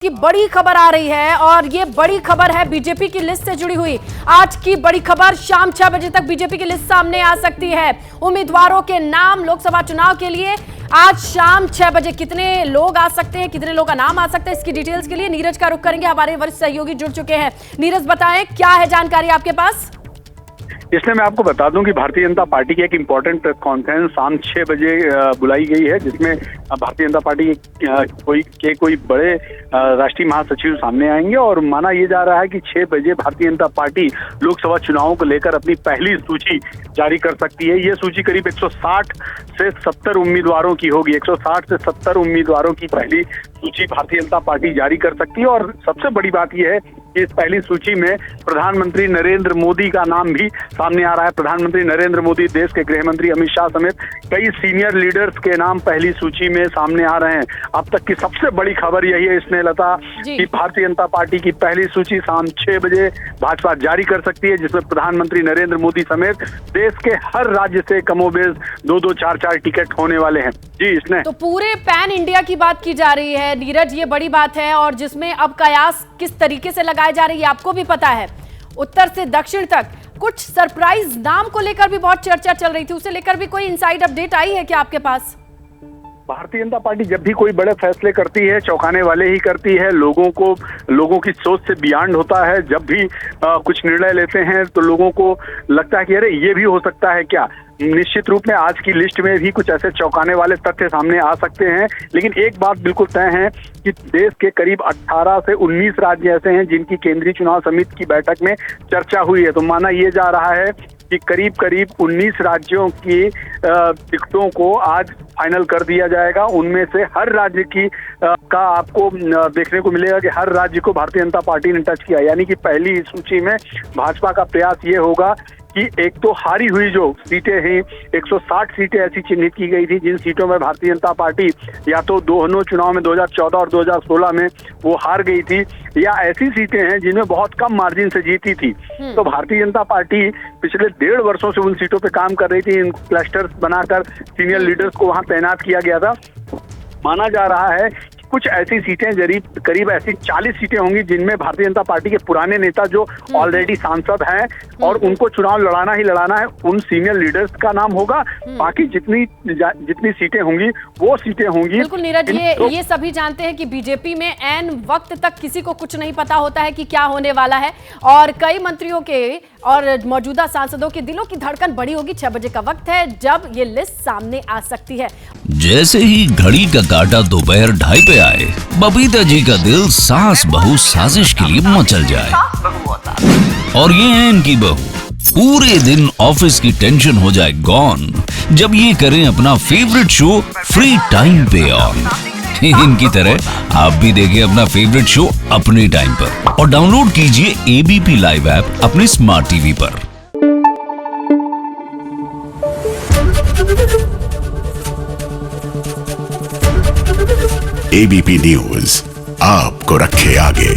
की बड़ी खबर आ रही है और ये बड़ी खबर है बीजेपी की लिस्ट से जुड़ी हुई। आज की बड़ी खबर, शाम 6 बजे तक बीजेपी की लिस्ट सामने आ सकती है। उम्मीदवारों के नाम लोकसभा चुनाव के लिए आज शाम 6 बजे कितने लोग आ सकते हैं, कितने लोग का नाम आ सकता है, इसकी डिटेल्स के लिए नीरज का रुख करेंगे। हमारे वरिष्ठ सहयोगी जुड़ चुके हैं। नीरज, बताएं क्या है जानकारी आपके पास? इसलिए मैं आपको बता दूं कि भारतीय जनता पार्टी की एक इम्पोर्टेंट प्रेस कॉन्फ्रेंस शाम 6 बजे बुलाई गई है, जिसमें भारतीय जनता पार्टी के कोई बड़े राष्ट्रीय महासचिव सामने आएंगे और माना यह जा रहा है कि 6 बजे भारतीय जनता पार्टी लोकसभा चुनावों को लेकर अपनी पहली सूची जारी कर सकती है। ये सूची करीब 160 से 70 उम्मीदवारों की होगी। 160 से 70 उम्मीदवारों की पहली सूची भारतीय जनता पार्टी जारी कर सकती है। और सबसे बड़ी बात यह है कि इस पहली सूची में प्रधानमंत्री नरेंद्र मोदी का नाम भी सामने आ रहा है। प्रधानमंत्री नरेंद्र मोदी, देश के गृह मंत्री अमित शाह समेत कई सीनियर लीडर्स के नाम पहली सूची में सामने आ रहे हैं। अब तक की सबसे बड़ी खबर यही है इसमें लता कि भारतीय जनता पार्टी की पहली सूची शाम 6 बजे भाजपा जारी कर सकती है, जिसमें प्रधानमंत्री नरेंद्र मोदी समेत देश के हर राज्य से कमोबेश 2-2, 4-4 टिकट होने वाले हैं। जी, इसने तो पूरे पैन इंडिया की बात की जा रही है नीरज, ये बड़ी बात है। और जिसमें अब कयास किस तरीके से लगाए जा रही है आपको भी पता है। उत्तर से दक्षिण तक कुछ सरप्राइज नाम को लेकर भी बहुत चर्चा चल रही थी, उसे लेकर भी कोई इनसाइड अपडेट आई है क्या आपके पास? भारतीय जनता पार्टी जब भी कोई बड़े फैसले करती है, चौंकाने वाले ही करती है। लोगों की सोच से बियॉन्ड होता है। जब भी कुछ निर्णय लेते हैं तो लोगों को लगता है कि अरे ये भी हो सकता है क्या। निश्चित रूप में आज की लिस्ट में भी कुछ ऐसे चौंकाने वाले तथ्य सामने आ सकते हैं, लेकिन एक बात बिल्कुल तय है कि देश के करीब 18 से 19 राज्य ऐसे हैं जिनकी केंद्रीय चुनाव समिति की बैठक में चर्चा हुई है। तो माना यह जा रहा है कि करीब 19 राज्यों की टिकटों को आज फाइनल कर दिया जाएगा। उनमें से हर राज्य की का आपको देखने को मिलेगा कि हर राज्य को भारतीय जनता पार्टी ने टच किया। यानी कि पहली सूची में भाजपा का प्रयास ये होगा कि एक तो हारी हुई जो सीटें हैं, 160 सीटें ऐसी चिन्हित की गई थी जिन सीटों में भारतीय जनता पार्टी या तो दोनों चुनाव में 2014 और 2016 में वो हार गई थी, या ऐसी सीटें हैं जिनमें बहुत कम मार्जिन से जीती थी। तो भारतीय जनता पार्टी पिछले 1.5 वर्षों से उन सीटों पे काम कर रही थी। इन क्लस्टर्स बनाकर सीनियर लीडर्स को वहां तैनात किया गया था। माना जा रहा है कुछ ऐसी सीटें करीब ऐसी 40 सीटें होंगी जिनमें भारतीय जनता पार्टी के पुराने नेता जो ऑलरेडी सांसद हैं और उनको चुनाव लड़ाना ही लड़ाना है, उन सीनियर लीडर्स का नाम होगा। बाकी जितनी सीटें होंगी वो सीटें होंगी। बिल्कुल नीरज, ये सभी जानते हैं कि बीजेपी में ऐन वक्त तक किसी को कुछ नहीं पता होता है कि क्या होने वाला है, और कई मंत्रियों के और मौजूदा सांसदों के दिलों की धड़कन बड़ी होगी। 6 बजे का वक्त है जब ये लिस्ट सामने आ सकती है। जैसे ही घड़ी का काटा दोपहर 2:30 पे आए, बबीता जी का दिल सास बहू साजिश के लिए मचल जाए। और ये है इनकी बहू, पूरे दिन ऑफिस की टेंशन हो जाए गॉन जब ये करें अपना फेवरेट शो फ्री टाइम पे ऑन। इनकी तरह आप भी देखिए अपना फेवरेट शो अपने टाइम पर और डाउनलोड कीजिए एबीपी लाइव ऐप अपने स्मार्ट टीवी पर। एबीपी न्यूज आपको रखे आगे।